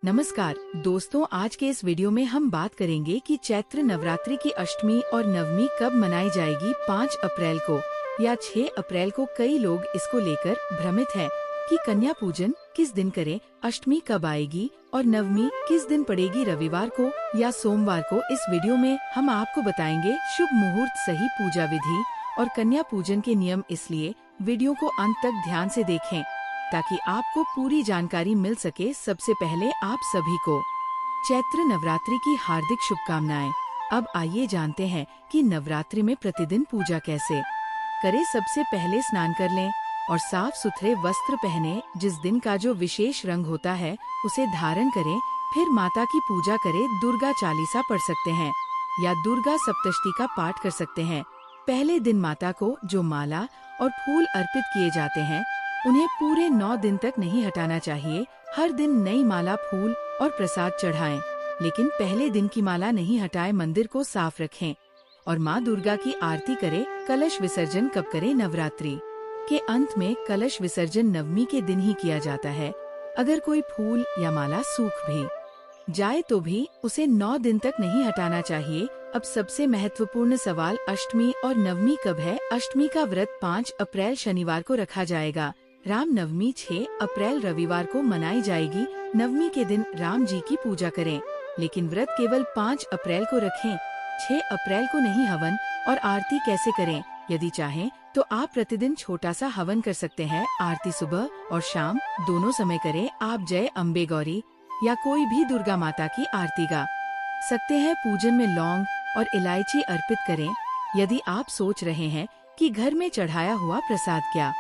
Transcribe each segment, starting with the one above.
नमस्कार दोस्तों, आज के इस वीडियो में हम बात करेंगे कि चैत्र नवरात्रि की अष्टमी और नवमी कब मनाई जाएगी। 5 अप्रैल को या 6 अप्रैल को कई लोग इसको लेकर भ्रमित हैं कि कन्या पूजन किस दिन करें, अष्टमी कब आएगी और नवमी किस दिन पड़ेगी, रविवार को या सोमवार को। इस वीडियो में हम आपको बताएंगे शुभ मुहूर्त, सही पूजा विधि और कन्या पूजन के नियम। इसलिए वीडियो को अंत तक ध्यान से देखें ताकि आपको पूरी जानकारी मिल सके। सबसे पहले आप सभी को चैत्र नवरात्रि की हार्दिक शुभकामनाएं। अब आइए जानते हैं कि नवरात्रि में प्रतिदिन पूजा कैसे करें। सबसे पहले स्नान कर लें और साफ सुथरे वस्त्र पहने। जिस दिन का जो विशेष रंग होता है उसे धारण करें। फिर माता की पूजा करें। दुर्गा चालीसा पढ़ सकते हैं या दुर्गा सप्तशती का पाठ कर सकते हैं। पहले दिन माता को जो माला और फूल अर्पित किए जाते हैं उन्हें पूरे 9 दिन तक नहीं हटाना चाहिए। हर दिन नई माला, फूल और प्रसाद चढ़ाएं, लेकिन पहले दिन की माला नहीं हटाएं। मंदिर को साफ रखें और माँ दुर्गा की आरती करें। कलश विसर्जन कब करें? नवरात्रि के अंत में कलश विसर्जन नवमी के दिन ही किया जाता है। अगर कोई फूल या माला सूख भी जाए तो भी उसे 9 दिन तक नहीं हटाना चाहिए। अब सबसे महत्वपूर्ण सवाल, अष्टमी और नवमी कब है? अष्टमी का व्रत 5 अप्रैल शनिवार को रखा जाएगा। राम नवमी 6 अप्रैल रविवार को मनाई जाएगी। नवमी के दिन राम जी की पूजा करें, लेकिन व्रत केवल 5 अप्रैल को रखें। 6 अप्रैल को नहीं। हवन और आरती कैसे करें? यदि चाहें तो आप प्रतिदिन छोटा सा हवन कर सकते हैं। आरती सुबह और शाम दोनों समय करें। आप जय अम्बे गौरी या कोई भी दुर्गा माता की आरती गा सकते हैं। पूजन में लौंग और इलायची अर्पित करें। यदि आप सोच रहे हैं कि घर में चढ़ाया हुआ प्रसाद क्या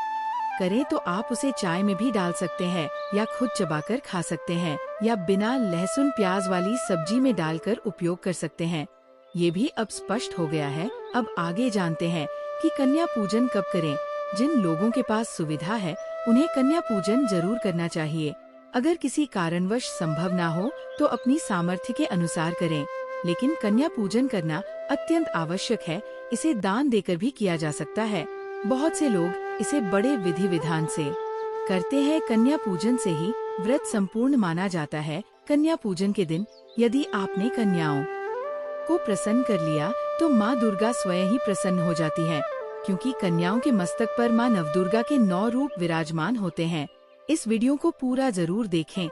करें, तो आप उसे चाय में भी डाल सकते हैं या खुद चबाकर खा सकते हैं या बिना लहसुन प्याज वाली सब्जी में डालकर उपयोग कर सकते हैं। ये भी अब स्पष्ट हो गया है। अब आगे जानते हैं कि कन्या पूजन कब करें। जिन लोगों के पास सुविधा है उन्हें कन्या पूजन जरूर करना चाहिए। अगर किसी कारणवश संभव ना हो तो अपनी सामर्थ्य के अनुसार करें, लेकिन कन्या पूजन करना अत्यंत आवश्यक है। इसे दान देकर भी किया जा सकता है। बहुत से लोग इसे बड़े विधि विधान से करते हैं। कन्या पूजन से ही व्रत संपूर्ण माना जाता है। कन्या पूजन के दिन यदि आपने कन्याओं को प्रसन्न कर लिया तो माँ दुर्गा स्वयं ही प्रसन्न हो जाती है, क्योंकि कन्याओं के मस्तक पर माँ नवदुर्गा के 9 रूप विराजमान होते हैं। इस वीडियो को पूरा जरूर देखें।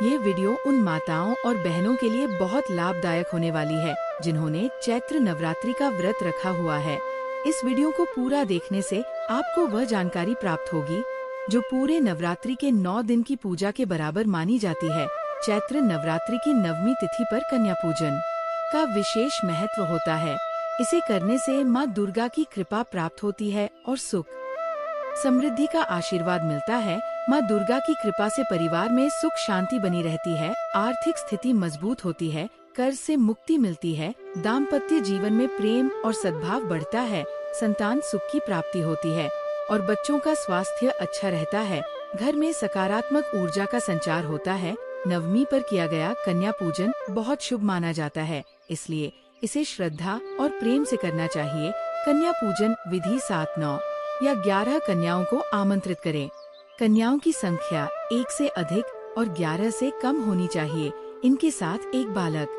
ये वीडियो उन माताओं और बहनों के लिए बहुत लाभदायक होने वाली है जिन्होंने चैत्र नवरात्रि का व्रत रखा हुआ है। इस वीडियो को पूरा देखने से आपको वह जानकारी प्राप्त होगी जो पूरे नवरात्रि के 9 दिन की पूजा के बराबर मानी जाती है। चैत्र नवरात्रि की नवमी तिथि पर कन्या पूजन का विशेष महत्व होता है। इसे करने से माँ दुर्गा की कृपा प्राप्त होती है और सुख समृद्धि का आशीर्वाद मिलता है। माँ दुर्गा की कृपा से परिवार में सुख शांति बनी रहती है, आर्थिक स्थिति मजबूत होती है, कर्ज से मुक्ति मिलती है, दाम्पत्य जीवन में प्रेम और सद्भाव बढ़ता है, संतान सुख की प्राप्ति होती है और बच्चों का स्वास्थ्य अच्छा रहता है। घर में सकारात्मक ऊर्जा का संचार होता है। नवमी पर किया गया कन्या पूजन बहुत शुभ माना जाता है, इसलिए इसे श्रद्धा और प्रेम से करना चाहिए। कन्या पूजन विधि 7, 9 या 11 कन्याओं को आमंत्रित करें। कन्याओं की संख्या 1 से अधिक और 11 से कम होनी चाहिए। इनके साथ एक बालक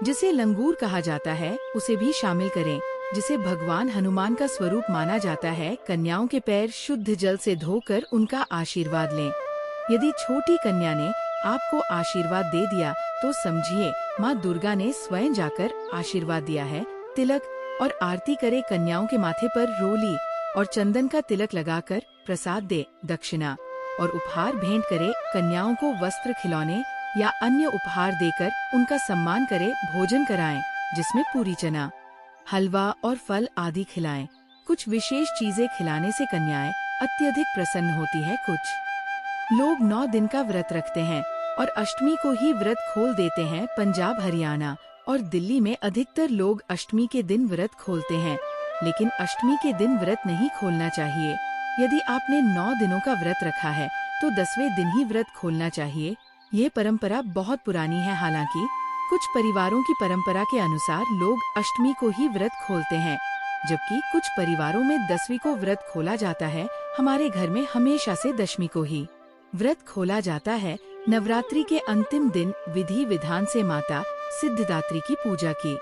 जिसे लंगूर कहा जाता है उसे भी शामिल करें, जिसे भगवान हनुमान का स्वरूप माना जाता है। कन्याओं के पैर शुद्ध जल से धोकर उनका आशीर्वाद लें। यदि छोटी कन्या ने आपको आशीर्वाद दे दिया तो समझिए माँ दुर्गा ने स्वयं जाकर आशीर्वाद दिया है। तिलक और आरती करे। कन्याओं के माथे पर रोली और चंदन का तिलक लगाकर प्रसाद दे। दक्षिणा और उपहार भेंट करे। कन्याओं को वस्त्र, खिलौने या अन्य उपहार देकर उनका सम्मान करे। भोजन कराएं, जिसमें पूरी, चना, हलवा और फल आदि खिलाएं। कुछ विशेष चीजें खिलाने से कन्याएं अत्यधिक प्रसन्न होती है। कुछ लोग 9 दिन का व्रत रखते हैं और अष्टमी को ही व्रत खोल देते हैं। पंजाब, हरियाणा और दिल्ली में अधिकतर लोग अष्टमी के दिन व्रत खोलते हैं, लेकिन अष्टमी के दिन व्रत नहीं खोलना चाहिए। यदि आपने 9 दिनों का व्रत रखा है तो 10वें दिन ही व्रत खोलना चाहिए। ये परंपरा बहुत पुरानी है। हालांकि कुछ परिवारों की परंपरा के अनुसार लोग अष्टमी को ही व्रत खोलते हैं, जबकि कुछ परिवारों में 10वीं को व्रत खोला जाता है। हमारे घर में हमेशा से 10वीं को ही व्रत खोला जाता है। नवरात्रि के अंतिम दिन विधि विधान से माता सिद्धिदात्री की पूजा की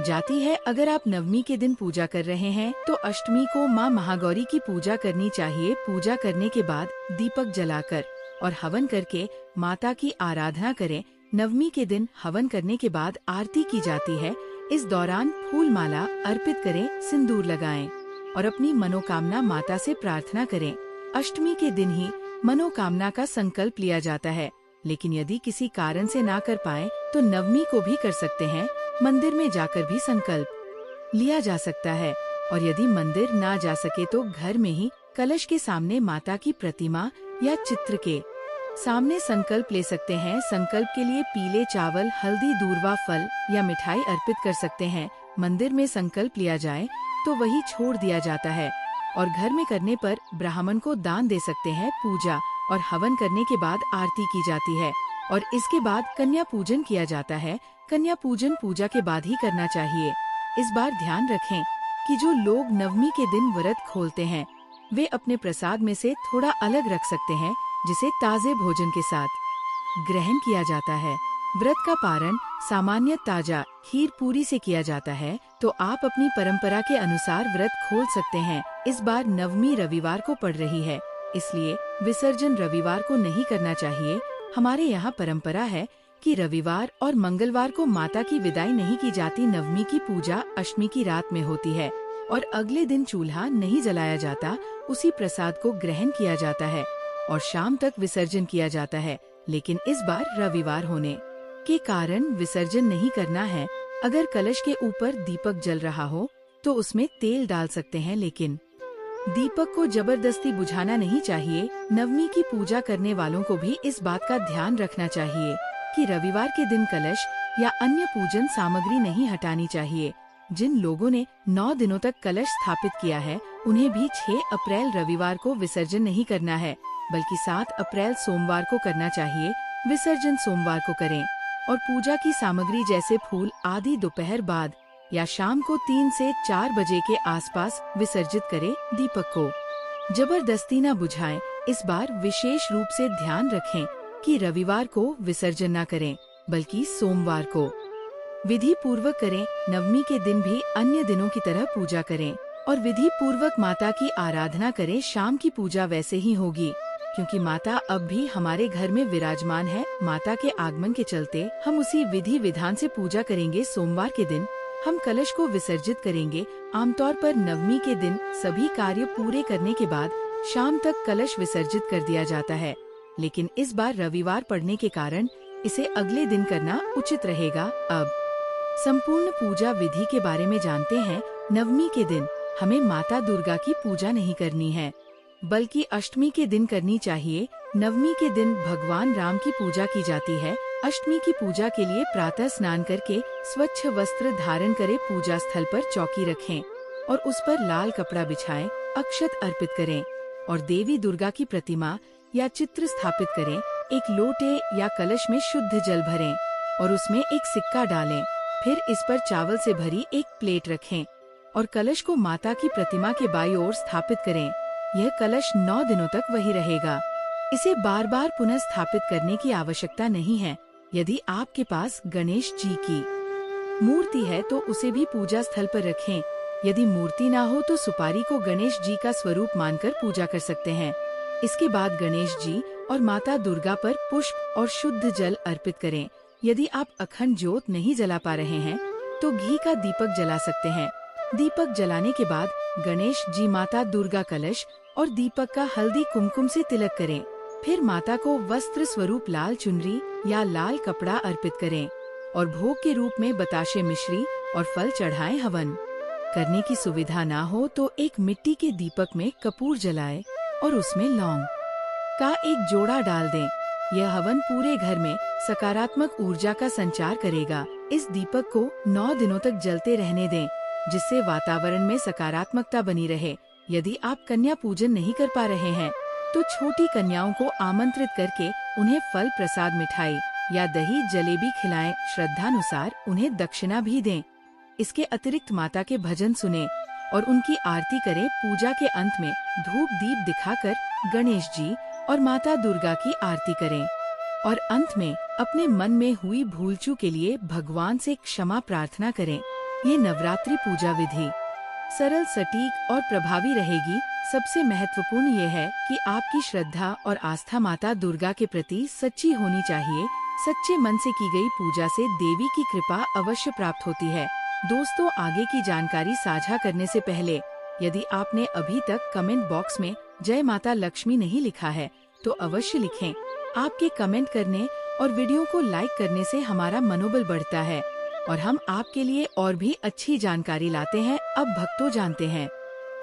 जाती है। अगर आप नवमी के दिन पूजा कर रहे हैं तो अष्टमी को माँ महागौरी की पूजा करनी चाहिए। पूजा करने के बाद दीपक जलाकर और हवन करके माता की आराधना करें। नवमी के दिन हवन करने के बाद आरती की जाती है। इस दौरान फूल माला अर्पित करें, सिंदूर लगाएं और अपनी मनोकामना माता से प्रार्थना करें। अष्टमी के दिन ही मनोकामना का संकल्प लिया जाता है, लेकिन यदि किसी कारण से ना कर पाए तो नवमी को भी कर सकते हैं। मंदिर में जाकर भी संकल्प लिया जा सकता है और यदि मंदिर ना जा सके तो घर में ही कलश के सामने माता की प्रतिमा या चित्र के सामने संकल्प ले सकते हैं। संकल्प के लिए पीले चावल, हल्दी, दूर्वा, फल या मिठाई अर्पित कर सकते हैं। मंदिर में संकल्प लिया जाए तो वही छोड़ दिया जाता है और घर में करने पर ब्राह्मण को दान दे सकते हैं। पूजा और हवन करने के बाद आरती की जाती है और इसके बाद कन्या पूजन किया जाता है। कन्या पूजन पूजा के बाद ही करना चाहिए। इस बार ध्यान रखें कि जो लोग नवमी के दिन व्रत खोलते हैं वे अपने प्रसाद में से थोड़ा अलग रख सकते हैं, जिसे ताजे भोजन के साथ ग्रहण किया जाता है। व्रत का पारण सामान्य ताजा खीर पूरी से किया जाता है, तो आप अपनी परंपरा के अनुसार व्रत खोल सकते हैं। इस बार नवमी रविवार को पड़ रही है, इसलिए विसर्जन रविवार को नहीं करना चाहिए। हमारे यहाँ परंपरा है कि रविवार और मंगलवार को माता की विदाई नहीं की जाती। नवमी की पूजा अष्टमी की रात में होती है और अगले दिन चूल्हा नहीं जलाया जाता, उसी प्रसाद को ग्रहण किया जाता है और शाम तक विसर्जन किया जाता है। लेकिन इस बार रविवार होने के कारण विसर्जन नहीं करना है। अगर कलश के ऊपर दीपक जल रहा हो तो उसमें तेल डाल सकते हैं, लेकिन दीपक को जबरदस्ती बुझाना नहीं चाहिए। नवमी की पूजा करने वालों को भी इस बात का ध्यान रखना चाहिए कि रविवार के दिन कलश या अन्य पूजन सामग्री नहीं हटानी चाहिए। जिन लोगों ने 9 दिनों तक कलश स्थापित किया है उन्हें भी 6 अप्रैल रविवार को विसर्जन नहीं करना है, बल्कि 7 अप्रैल सोमवार को करना चाहिए। विसर्जन सोमवार को करें और पूजा की सामग्री जैसे फूल आदि दोपहर बाद या शाम को 3 से 4 बजे के आसपास विसर्जित करें। दीपक को जबरदस्ती न बुझाएं। इस बार विशेष रूप से ध्यान रखें कि रविवार को विसर्जन न करें, बल्कि सोमवार को विधि पूर्वक करें। नवमी के दिन भी अन्य दिनों की तरह पूजा करें और विधि पूर्वक माता की आराधना करें। शाम की पूजा वैसे ही होगी, क्योंकि माता अब भी हमारे घर में विराजमान है। माता के आगमन के चलते हम उसी विधि विधान से पूजा करेंगे। सोमवार के दिन हम कलश को विसर्जित करेंगे। आमतौर पर नवमी के दिन सभी कार्य पूरे करने के बाद शाम तक कलश विसर्जित कर दिया जाता है, लेकिन इस बार रविवार पड़ने के कारण इसे अगले दिन करना उचित रहेगा। अब संपूर्ण पूजा विधि के बारे में जानते हैं। नवमी के दिन हमें माता दुर्गा की पूजा नहीं करनी है, बल्कि अष्टमी के दिन करनी चाहिए। नवमी के दिन भगवान राम की पूजा की जाती है। अष्टमी की पूजा के लिए प्रातः स्नान करके स्वच्छ वस्त्र धारण करें, पूजा स्थल पर चौकी रखें और उस पर लाल कपड़ा बिछाएं, अक्षत अर्पित करें और देवी दुर्गा की प्रतिमा या चित्र स्थापित करें। एक लोटे या कलश में शुद्ध जल भरें और उसमें एक सिक्का डालें। फिर इस पर चावल से भरी एक प्लेट रखें और कलश को माता की प्रतिमा के बाईं ओर स्थापित करें। यह कलश 9 दिनों तक वही रहेगा। इसे बार बार पुनः स्थापित करने की आवश्यकता नहीं है। यदि आपके पास गणेश जी की मूर्ति है तो उसे भी पूजा स्थल पर रखें। यदि मूर्ति ना हो तो सुपारी को गणेश जी का स्वरूप मानकर पूजा कर सकते हैं। इसके बाद गणेश जी और माता दुर्गा पर पुष्प और शुद्ध जल अर्पित करें। यदि आप अखंड ज्योत नहीं जला पा रहे हैं तो घी का दीपक जला सकते हैं। दीपक जलाने के बाद गणेश जी, माता दुर्गा, कलश और दीपक का हल्दी कुमकुम से तिलक करें। फिर माता को वस्त्र स्वरूप लाल चुनरी या लाल कपड़ा अर्पित करें और भोग के रूप में बताशे, मिश्री और फल चढ़ाएं। हवन करने की सुविधा ना हो तो एक मिट्टी के दीपक में कपूर जलाएं और उसमें लौंग का एक जोड़ा डाल दें। यह हवन पूरे घर में सकारात्मक ऊर्जा का संचार करेगा। इस दीपक को 9 दिनों तक जलते रहने दें, जिससे वातावरण में सकारात्मकता बनी रहे। यदि आप कन्या पूजन नहीं कर पा रहे हैं तो छोटी कन्याओं को आमंत्रित करके उन्हें फल, प्रसाद, मिठाई या दही, जलेबी खिलाएं। श्रद्धानुसार उन्हें दक्षिणा भी दें। इसके अतिरिक्त माता के भजन सुने और उनकी आरती करें। पूजा के अंत में धूप दीप दिखाकर गणेश जी और माता दुर्गा की आरती करें और अंत में अपने मन में हुई भूल चूक के लिए भगवान से क्षमा प्रार्थना करें। ये नवरात्रि पूजा विधि सरल, सटीक और प्रभावी रहेगी। सबसे महत्वपूर्ण ये है कि आपकी श्रद्धा और आस्था माता दुर्गा के प्रति सच्ची होनी चाहिए। सच्चे मन से की गई पूजा से देवी की कृपा अवश्य प्राप्त होती है। दोस्तों, आगे की जानकारी साझा करने से पहले यदि आपने अभी तक कमेंट बॉक्स में जय माता लक्ष्मी नहीं लिखा है तो अवश्य लिखें। आपके कमेंट करने और वीडियो को लाइक करने से हमारा मनोबल बढ़ता है और हम आपके लिए और भी अच्छी जानकारी लाते हैं। अब भक्तों, जानते हैं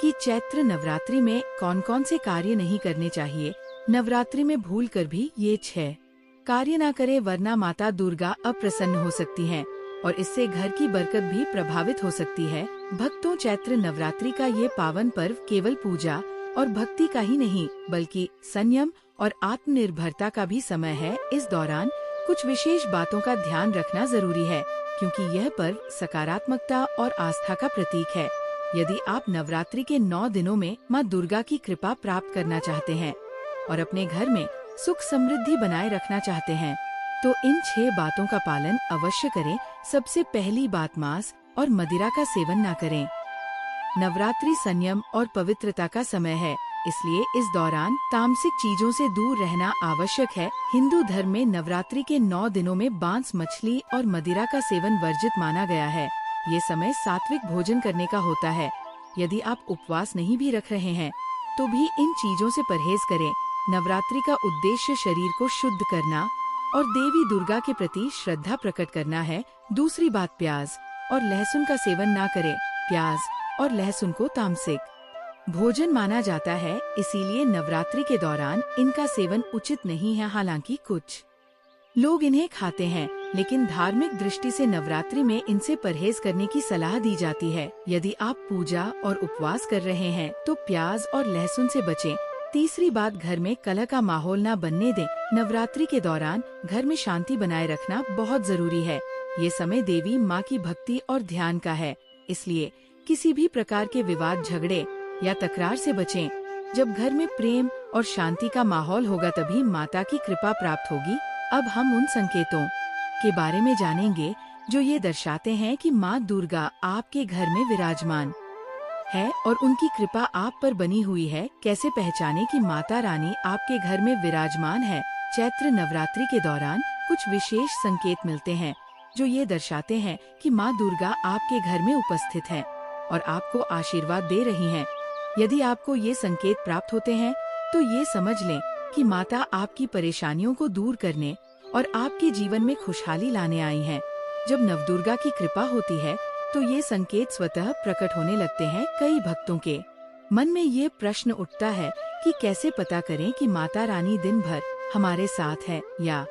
कि चैत्र नवरात्रि में कौन कौन से कार्य नहीं करने चाहिए। नवरात्रि में भूल कर भी ये 6 कार्य ना करें, वरना माता दुर्गा अप्रसन्न हो सकती हैं और इससे घर की बरकत भी प्रभावित हो सकती है। भक्तों, चैत्र नवरात्रि का ये पावन पर्व केवल पूजा और भक्ति का ही नहीं बल्कि संयम और आत्मनिर्भरता का भी समय है। इस दौरान कुछ विशेष बातों का ध्यान रखना जरूरी है, क्योंकि यह पर्व सकारात्मकता और आस्था का प्रतीक है। यदि आप नवरात्रि के 9 दिनों में मां दुर्गा की कृपा प्राप्त करना चाहते हैं और अपने घर में सुख समृद्धि बनाए रखना चाहते हैं, तो इन 6 बातों का पालन अवश्य करें। सबसे पहली बात, मांस और मदिरा का सेवन न करें। नवरात्रि संयम और पवित्रता का समय है, इसलिए इस दौरान तामसिक चीजों से दूर रहना आवश्यक है। हिंदू धर्म में नवरात्रि के 9 दिनों में मांस, मछली और मदिरा का सेवन वर्जित माना गया है। ये समय सात्विक भोजन करने का होता है। यदि आप उपवास नहीं भी रख रहे हैं तो भी इन चीजों से परहेज करें। नवरात्रि का उद्देश्य शरीर को शुद्ध करना और देवी दुर्गा के प्रति श्रद्धा प्रकट करना है। दूसरी बात, प्याज और लहसुन का सेवन ना करें। प्याज और लहसुन को तामसिक भोजन माना जाता है, इसीलिए नवरात्रि के दौरान इनका सेवन उचित नहीं है। हालांकि कुछ लोग इन्हें खाते हैं, लेकिन धार्मिक दृष्टि से नवरात्रि में इनसे परहेज करने की सलाह दी जाती है। यदि आप पूजा और उपवास कर रहे हैं तो प्याज और लहसुन से बचें। तीसरी बात, घर में कलह का माहौल ना बनने दें। नवरात्रि के दौरान घर में शांति बनाए रखना बहुत जरूरी है। ये समय देवी माँ की भक्ति और ध्यान का है, इसलिए किसी भी प्रकार के विवाद, झगड़े या तकरार से बचें। जब घर में प्रेम और शांति का माहौल होगा तभी माता की कृपा प्राप्त होगी। अब हम उन संकेतों के बारे में जानेंगे जो ये दर्शाते हैं कि माँ दुर्गा आपके घर में विराजमान है और उनकी कृपा आप पर बनी हुई है। कैसे पहचाने कि माता रानी आपके घर में विराजमान है? चैत्र नवरात्रि के दौरान कुछ विशेष संकेत मिलते हैं जो ये दर्शाते हैं कि माँ दुर्गा आपके घर में उपस्थित है और आपको आशीर्वाद दे रही हैं। यदि आपको ये संकेत प्राप्त होते हैं तो ये समझ लें कि माता आपकी परेशानियों को दूर करने और आपके जीवन में खुशहाली लाने आई हैं। जब नवदुर्गा की कृपा होती है तो ये संकेत स्वतः प्रकट होने लगते हैं। कई भक्तों के मन में ये प्रश्न उठता है कि कैसे पता करें कि माता रानी दिन भर हमारे साथ है या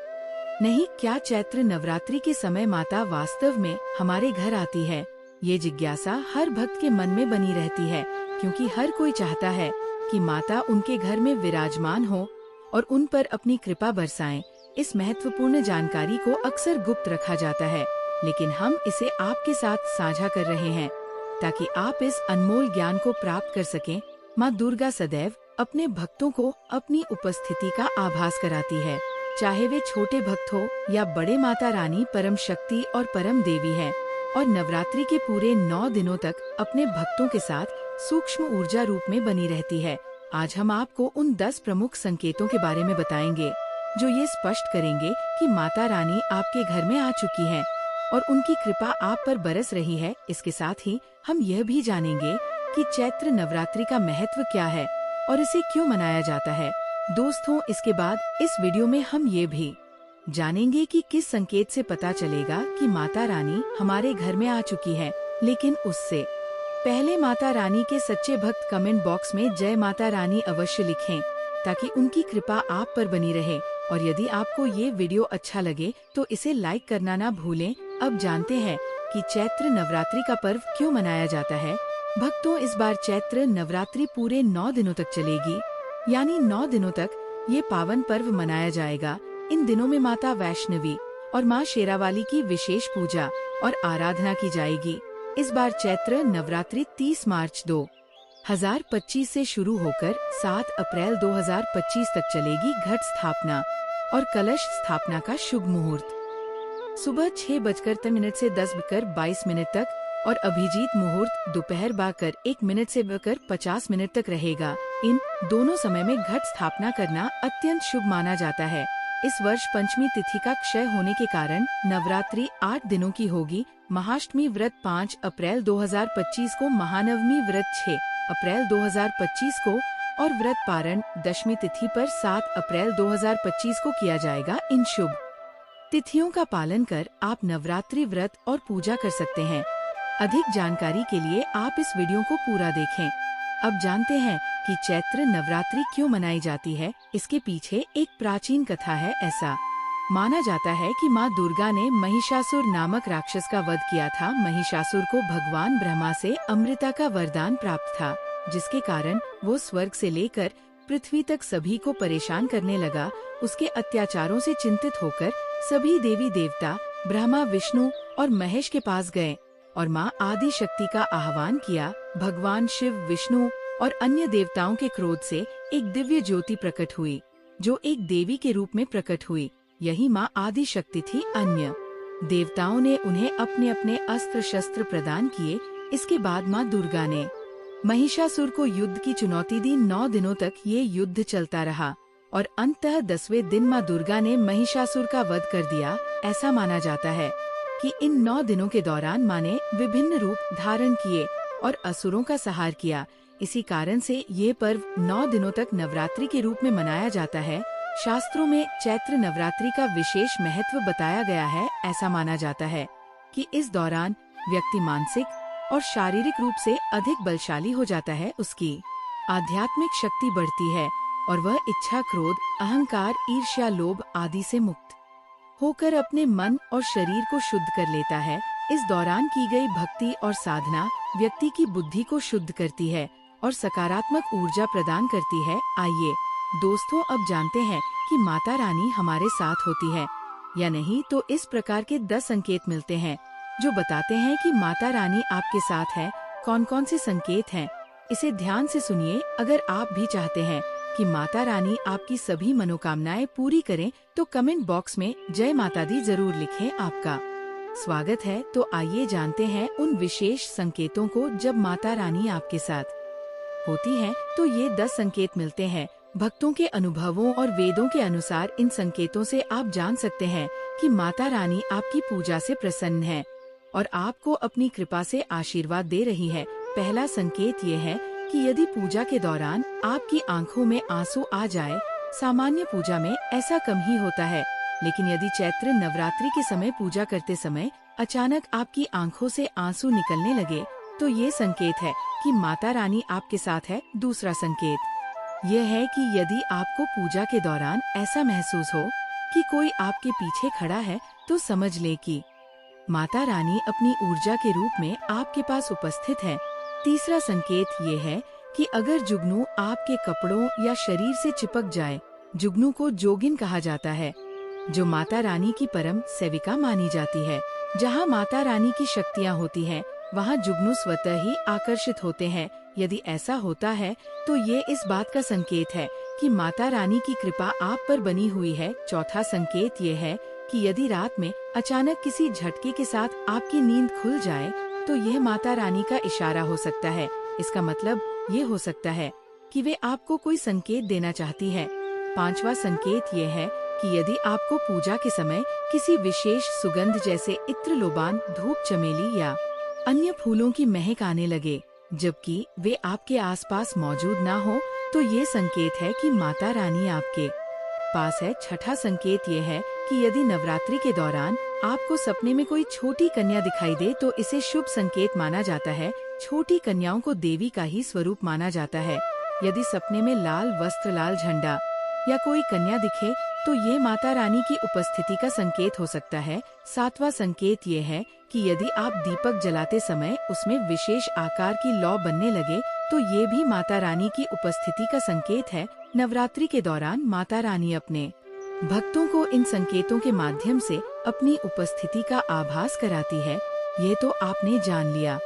नहीं। क्या चैत्र नवरात्रि के समय माता वास्तव में हमारे घर आती है? ये जिज्ञासा हर भक्त के मन में बनी रहती है, क्योंकि हर कोई चाहता है कि माता उनके घर में विराजमान हो और उन पर अपनी कृपा बरसाएं। इस महत्वपूर्ण जानकारी को अक्सर गुप्त रखा जाता है, लेकिन हम इसे आपके साथ साझा कर रहे हैं ताकि आप इस अनमोल ज्ञान को प्राप्त कर सकें। माँ दुर्गा सदैव अपने भक्तों को अपनी उपस्थिति का आभास कराती है, चाहे वे छोटे भक्त हो या बड़े। माता रानी परम शक्ति और परम देवी है और नवरात्रि के पूरे 9 दिनों तक अपने भक्तों के साथ सूक्ष्म ऊर्जा रूप में बनी रहती है। आज हम आपको उन 10 प्रमुख संकेतों के बारे में बताएंगे जो ये स्पष्ट करेंगे कि माता रानी आपके घर में आ चुकी है और उनकी कृपा आप पर बरस रही है। इसके साथ ही हम यह भी जानेंगे कि चैत्र नवरात्रि का महत्व क्या है और इसे क्यों मनाया जाता है। दोस्तों, इसके बाद इस वीडियो में हम ये भी जानेंगे कि किस संकेत से पता चलेगा कि माता रानी हमारे घर में आ चुकी है। लेकिन उससे पहले माता रानी के सच्चे भक्त कमेंट बॉक्स में जय माता रानी अवश्य लिखें ताकि उनकी कृपा आप पर बनी रहे। और यदि आपको ये वीडियो अच्छा लगे तो इसे लाइक करना ना भूलें। अब जानते हैं कि चैत्र नवरात्रि का पर्व क्यों मनाया जाता है। भक्तों, इस बार चैत्र नवरात्रि पूरे 9 दिनों तक चलेगी, यानी 9 दिनों तक ये पावन पर्व मनाया जाएगा। इन दिनों में माता वैष्णवी और माँ शेरावाली की विशेष पूजा और आराधना की जाएगी। इस बार चैत्र नवरात्रि 30 मार्च 2025 से शुरू होकर 7 अप्रैल 2025 तक चलेगी। घट स्थापना और कलश स्थापना का शुभ मुहूर्त सुबह 6:10 से 10:22 तक और अभिजीत मुहूर्त दोपहर 1 से 50 तक रहेगा। इन दोनों समय में घट स्थापना करना अत्यंत शुभ माना जाता है। इस वर्ष पंचमी तिथि का क्षय होने के कारण नवरात्रि 8 दिनों की होगी। महाअष्टमी व्रत 5 अप्रैल 2025 को, महानवमी व्रत 6 अप्रैल 2025 को और व्रत पारण दशमी तिथि पर 7 अप्रैल 2025 को किया जाएगा। इन शुभ तिथियों का पालन कर आप नवरात्रि व्रत और पूजा कर सकते हैं। अधिक जानकारी के लिए आप इस वीडियो को पूरा देखें। अब जानते हैं कि चैत्र नवरात्रि क्यों मनाई जाती है। इसके पीछे एक प्राचीन कथा है। ऐसा माना जाता है कि माँ दुर्गा ने महिषासुर नामक राक्षस का वध किया था। महिषासुर को भगवान ब्रह्मा से अमृता का वरदान प्राप्त था, जिसके कारण वो स्वर्ग से लेकर पृथ्वी तक सभी को परेशान करने लगा। उसके अत्याचारों से चिंतित होकर सभी देवी देवता ब्रह्मा, विष्णु और महेश के पास गए और माँ आदि शक्ति का आह्वान किया। भगवान शिव, विष्णु और अन्य देवताओं के क्रोध से एक दिव्य ज्योति प्रकट हुई, जो एक देवी के रूप में प्रकट हुई। यही माँ आदि शक्ति थी। अन्य देवताओं ने उन्हें अपने अपने अस्त्र शस्त्र प्रदान किए। इसके बाद माँ दुर्गा ने महिषासुर को युद्ध की चुनौती दी। 9 दिनों तक ये युद्ध चलता रहा और अंततः 10वें दिन माँ दुर्गा ने महिषासुर का वध कर दिया। ऐसा माना जाता है कि इन 9 दिनों के दौरान माँ ने विभिन्न रूप धारण किए और असुरों का संहार किया। इसी कारण से ये पर्व 9 दिनों तक नवरात्रि के रूप में मनाया जाता है। शास्त्रों में चैत्र नवरात्रि का विशेष महत्व बताया गया है। ऐसा माना जाता है कि इस दौरान व्यक्ति मानसिक और शारीरिक रूप से अधिक बलशाली हो जाता है। उसकी आध्यात्मिक शक्ति बढ़ती है और वह इच्छा, क्रोध, अहंकार, ईर्ष्या, लोभ आदि से मुक्त होकर अपने मन और शरीर को शुद्ध कर लेता है। इस दौरान की गई भक्ति और साधना व्यक्ति की बुद्धि को शुद्ध करती है और सकारात्मक ऊर्जा प्रदान करती है। आइए दोस्तों, अब जानते हैं कि माता रानी हमारे साथ होती है या नहीं। तो इस प्रकार के 10 संकेत मिलते हैं जो बताते हैं कि माता रानी आपके साथ है। कौन कौन से संकेत हैं, इसे ध्यान से सुनिए। अगर आप भी चाहते हैं कि माता रानी आपकी सभी मनोकामनाएं पूरी करें तो कमेंट बॉक्स में जय माता दी जरूर लिखें। आपका स्वागत है। तो आइए जानते हैं उन विशेष संकेतों को जब माता रानी आपके साथ होती हैं। तो ये 10 संकेत मिलते हैं। भक्तों के अनुभवों और वेदों के अनुसार इन संकेतों से आप जान सकते हैं कि माता रानी आपकी पूजा से प्रसन्न है और आपको अपनी कृपा से आशीर्वाद दे रही है। पहला संकेत ये है कि यदि पूजा के दौरान आपकी आंखों में आंसू आ जाए। सामान्य पूजा में ऐसा कम ही होता है, लेकिन यदि चैत्र नवरात्रि के समय पूजा करते समय अचानक आपकी आंखों से आंसू निकलने लगे तो ये संकेत है कि माता रानी आपके साथ है। दूसरा संकेत यह है कि यदि आपको पूजा के दौरान ऐसा महसूस हो कि कोई आपके पीछे खड़ा है तो समझ ले कि माता रानी अपनी ऊर्जा के रूप में आपके पास उपस्थित है। तीसरा संकेत ये है कि अगर जुगनू आपके कपड़ों या शरीर से चिपक जाए, जुगनू को जोगिन कहा जाता है, जो माता रानी की परम सेविका मानी जाती है। जहाँ माता रानी की शक्तियाँ होती हैं, वहाँ जुगनू स्वतः ही आकर्षित होते हैं। यदि ऐसा होता है तो ये इस बात का संकेत है कि माता रानी की कृपा आप पर बनी हुई है। चौथा संकेत ये है कि यदि रात में अचानक किसी झटके के साथ आपकी नींद खुल जाए तो यह माता रानी का इशारा हो सकता है। इसका मतलब ये हो सकता है कि वे आपको कोई संकेत देना चाहती है। पांचवा संकेत ये है कि यदि आपको पूजा के समय किसी विशेष सुगंध जैसे इत्र, लोबान, धूप, चमेली या अन्य फूलों की महक आने लगे जबकि वे आपके आसपास मौजूद ना हो तो ये संकेत है कि माता रानी आपके पास है। छठा संकेत ये है कि यदि नवरात्रि के दौरान आपको सपने में कोई छोटी कन्या दिखाई दे तो इसे शुभ संकेत माना जाता है। छोटी कन्याओं को देवी का ही स्वरूप माना जाता है। यदि सपने में लाल वस्त्र, लाल झंडा या कोई कन्या दिखे तो ये माता रानी की उपस्थिति का संकेत हो सकता है। सातवां संकेत ये है कि यदि आप दीपक जलाते समय उसमें विशेष आकार की लौ बनने लगे तो ये भी माता रानी की उपस्थिति का संकेत है। नवरात्रि के दौरान माता रानी अपने भक्तों को इन संकेतों के माध्यम से अपनी उपस्थिति का आभास कराती है। ये तो आपने जान लिया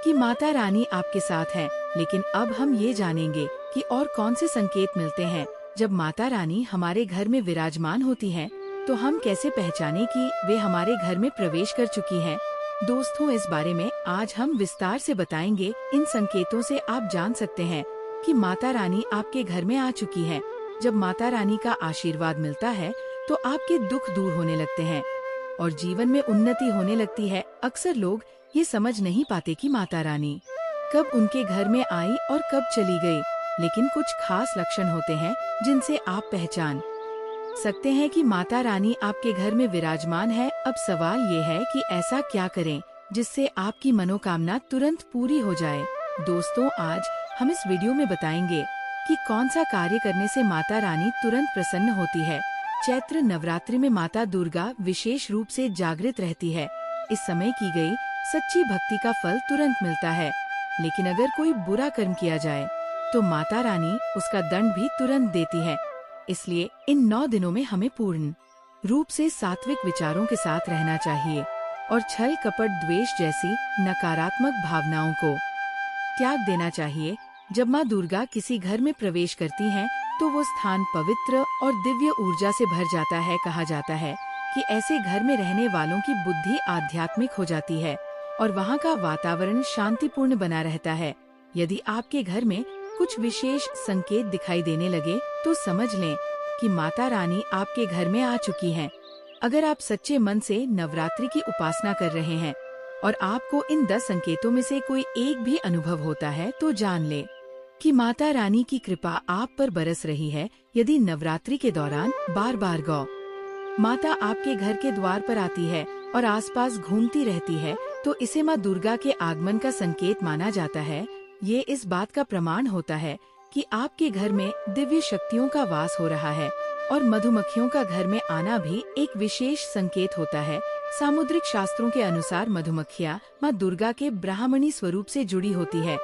कि माता रानी आपके साथ है, लेकिन अब हम ये जानेंगे कि और कौन से संकेत मिलते हैं जब माता रानी हमारे घर में विराजमान होती हैं, तो हम कैसे पहचाने कि वे हमारे घर में प्रवेश कर चुकी हैं? दोस्तों, इस बारे में आज हम विस्तार से बताएंगे। इन संकेतों से आप जान सकते हैं कि माता रानी आपके घर में आ चुकी है। जब माता रानी का आशीर्वाद मिलता है तो आपके दुख दूर होने लगते हैं और जीवन में उन्नति होने लगती है। अक्सर लोग ये समझ नहीं पाते कि माता रानी कब उनके घर में आई और कब चली गई, लेकिन कुछ खास लक्षण होते हैं जिनसे आप पहचान सकते हैं कि माता रानी आपके घर में विराजमान है। अब सवाल ये है कि ऐसा क्या करें जिससे आपकी मनोकामना तुरंत पूरी हो जाए। दोस्तों, आज हम इस वीडियो में बताएंगे कि कौन सा कार्य करने से माता रानी तुरंत प्रसन्न होती है। चैत्र नवरात्रि में माता दुर्गा विशेष रूप से जागृत रहती है। इस समय की गई सच्ची भक्ति का फल तुरंत मिलता है, लेकिन अगर कोई बुरा कर्म किया जाए तो माता रानी उसका दंड भी तुरंत देती है। इसलिए इन 9 दिनों में हमें पूर्ण रूप से सात्विक विचारों के साथ रहना चाहिए और छल कपट द्वेष जैसी नकारात्मक भावनाओं को त्याग देना चाहिए। जब माँ दुर्गा किसी घर में प्रवेश करती हैं, तो वो स्थान पवित्र और दिव्य ऊर्जा से भर जाता है। कहा जाता है कि ऐसे घर में रहने वालों की बुद्धि आध्यात्मिक हो जाती है और वहाँ का वातावरण शांतिपूर्ण बना रहता है। यदि आपके घर में कुछ विशेष संकेत दिखाई देने लगे तो समझ लें कि माता रानी आपके घर में आ चुकी हैं। अगर आप सच्चे मन से नवरात्रि की उपासना कर रहे हैं और आपको इन 10 संकेतों में से कोई एक भी अनुभव होता है, तो जान ले कि माता रानी की कृपा आप पर बरस रही है। यदि नवरात्रि के दौरान बार बार गौ माता आपके घर के द्वार पर आती है और आसपास घूमती रहती है, तो इसे माँ दुर्गा के आगमन का संकेत माना जाता है। ये इस बात का प्रमाण होता है कि आपके घर में दिव्य शक्तियों का वास हो रहा है और मधुमक्खियों का घर में आना भी एक विशेष संकेत होता है। सामुद्रिक शास्त्रों के अनुसार मधुमक्खियाँ माँ दुर्गा के ब्राह्मणी स्वरूप से जुड़ी होती है।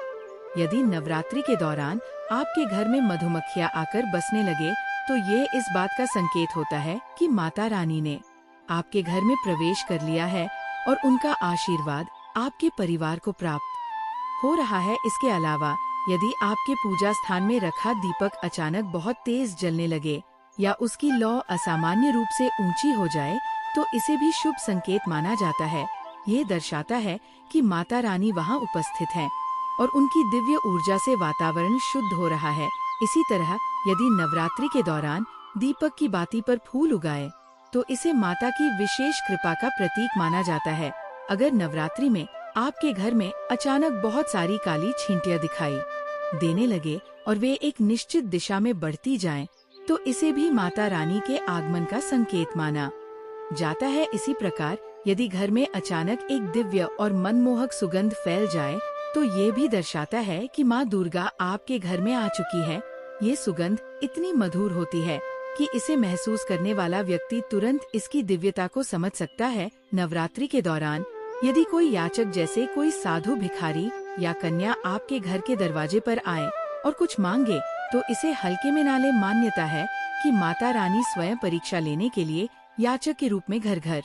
यदि नवरात्रि के दौरान आपके घर में मधुमक्खियाँ आकर बसने लगे, तो ये इस बात का संकेत होता है कि माता रानी ने आपके घर में प्रवेश कर लिया है और उनका आशीर्वाद आपके परिवार को प्राप्त हो रहा है। इसके अलावा यदि आपके पूजा स्थान में रखा दीपक अचानक बहुत तेज जलने लगे या उसकी लौ असामान्य रूप से ऊंची हो जाए, तो इसे भी शुभ संकेत माना जाता है। ये दर्शाता है कि माता रानी वहाँ उपस्थित हैं और उनकी दिव्य ऊर्जा से वातावरण शुद्ध हो रहा है। इसी तरह यदि नवरात्रि के दौरान दीपक की बाती पर फूल उगाए, तो इसे माता की विशेष कृपा का प्रतीक माना जाता है। अगर नवरात्रि में आपके घर में अचानक बहुत सारी काली छींटियां दिखाई देने लगे और वे एक निश्चित दिशा में बढ़ती जाएं, तो इसे भी माता रानी के आगमन का संकेत माना जाता है। इसी प्रकार यदि घर में अचानक एक दिव्य और मनमोहक सुगंध फैल जाए, तो ये भी दर्शाता है कि माँ दुर्गा आपके घर में आ चुकी है। ये सुगंध इतनी मधुर होती है कि इसे महसूस करने वाला व्यक्ति तुरंत इसकी दिव्यता को समझ सकता है। नवरात्रि के दौरान यदि कोई याचक जैसे कोई साधु भिखारी या कन्या आपके घर के दरवाजे पर आए और कुछ मांगे, तो इसे हल्के में ना ले। मान्यता है कि माता रानी स्वयं परीक्षा लेने के लिए याचक के रूप में घर घर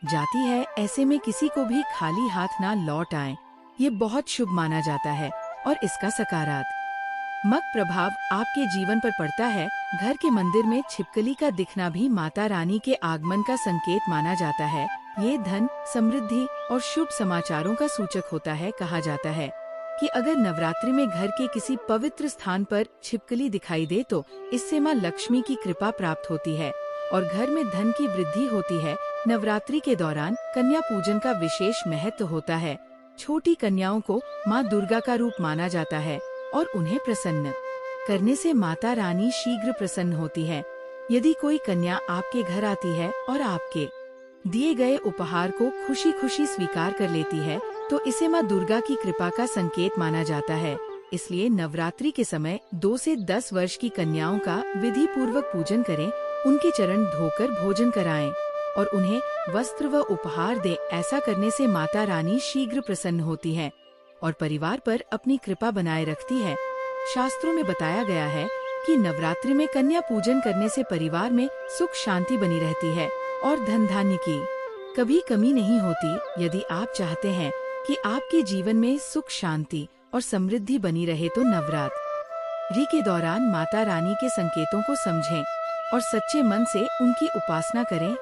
जाती है। ऐसे में किसी को भी खाली हाथ ना लौट आए, ये बहुत शुभ माना जाता है और इसका सकारात्मक प्रभाव आपके जीवन पर पड़ता है। घर के मंदिर में छिपकली का दिखना भी माता रानी के आगमन का संकेत माना जाता है। ये धन, समृद्धि और शुभ समाचारों का सूचक होता है। कहा जाता है कि अगर नवरात्रि में घर के किसी पवित्र स्थान पर छिपकली दिखाई दे, तो इससे माँ लक्ष्मी की कृपा प्राप्त होती है और घर में धन की वृद्धि होती है। नवरात्रि के दौरान कन्या पूजन का विशेष महत्व होता है। छोटी कन्याओं को माँ दुर्गा का रूप माना जाता है और उन्हें प्रसन्न करने से माता रानी शीघ्र प्रसन्न होती है। यदि कोई कन्या आपके घर आती है और आपके दिए गए उपहार को खुशी खुशी स्वीकार कर लेती है, तो इसे माँ दुर्गा की कृपा का संकेत माना जाता है। इसलिए नवरात्रि के समय 2 से 10 वर्ष की कन्याओं का विधि पूर्वक पूजन करें, उनके चरण धोकर भोजन कराएं और उन्हें वस्त्र व उपहार दें। ऐसा करने से माता रानी शीघ्र प्रसन्न होती है और परिवार पर अपनी कृपा बनाए रखती है। शास्त्रों में बताया गया है कि नवरात्रि में कन्या पूजन करने से परिवार में सुख शांति बनी रहती है और धन धान्य की कभी कमी नहीं होती। यदि आप चाहते हैं कि आपके जीवन में सुख शांति और समृद्धि बनी रहे, तो नवरात्रि नवरात्रि के दौरान माता रानी के संकेतों को समझें और सच्चे मन से उनकी उपासना करें।